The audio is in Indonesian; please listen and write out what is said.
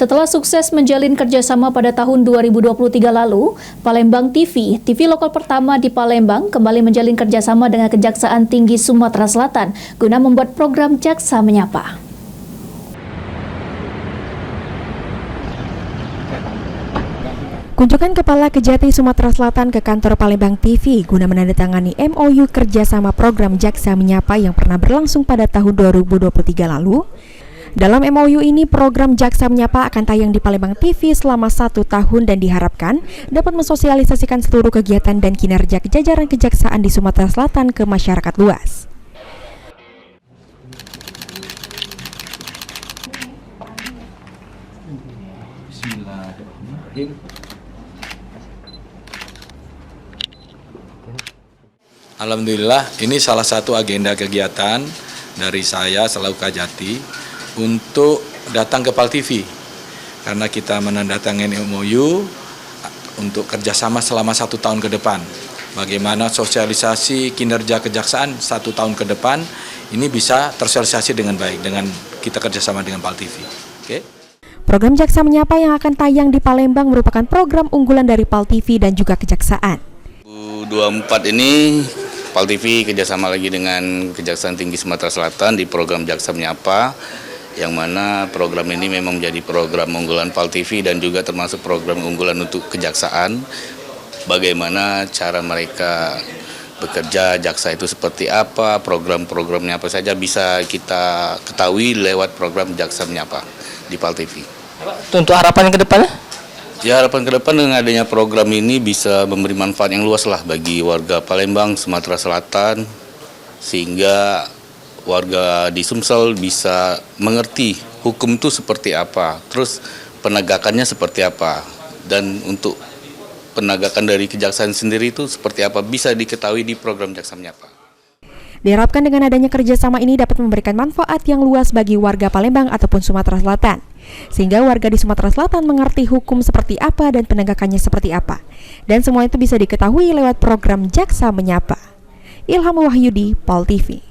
Setelah sukses menjalin kerjasama pada tahun 2023 lalu, Palembang TV, TV lokal pertama di Palembang, kembali menjalin kerjasama dengan Kejaksaan Tinggi Sumatera Selatan guna membuat program Jaksa Menyapa. Kunjungan Kepala Kejati Sumatera Selatan ke kantor Palembang TV guna menandatangani MOU kerjasama program Jaksa Menyapa yang pernah berlangsung pada tahun 2023 lalu. Dalam MOU ini, program Jaksa Menyapa akan tayang di Palembang TV selama 1 tahun dan diharapkan dapat mensosialisasikan seluruh kegiatan dan kinerja jajaran kejaksaan di Sumatera Selatan ke masyarakat luas. Alhamdulillah, ini salah satu agenda kegiatan dari saya selaku Kajati untuk datang ke PAL TV karena kita menandatangani MOU untuk kerjasama selama 1 tahun ke depan. Bagaimana sosialisasi kinerja kejaksaan 1 tahun ke depan ini bisa tersosialisasi dengan baik dengan kita kerjasama dengan PAL TV. Oke? Program Jaksa Menyapa yang akan tayang di Palembang merupakan program unggulan dari PAL TV dan juga Kejaksaan. 2024 ini PAL TV kerjasama lagi dengan Kejaksaan Tinggi Sumatera Selatan di program Jaksa Menyapa, yang mana program ini memang menjadi program unggulan PAL TV dan juga termasuk program unggulan untuk kejaksaan. Bagaimana cara mereka bekerja, jaksa itu seperti apa, program-programnya apa saja bisa kita ketahui lewat program Jaksa Menyapa di PAL TV. Untuk harapan ke depannya? Ya, harapan ke depan dengan adanya program ini bisa memberi manfaat yang luas lah bagi warga Palembang, Sumatera Selatan, sehingga warga di Sumsel bisa mengerti hukum itu seperti apa, terus penegakannya seperti apa, dan untuk penegakan dari kejaksaan sendiri itu seperti apa bisa diketahui di program Jaksa Menyapa. Diharapkan dengan adanya kerjasama ini dapat memberikan manfaat yang luas bagi warga Palembang ataupun Sumatera Selatan, sehingga warga di Sumatera Selatan mengerti hukum seperti apa dan penegakannya seperti apa, dan semua itu bisa diketahui lewat program Jaksa Menyapa. Ilham Wahyudi, PAL TV.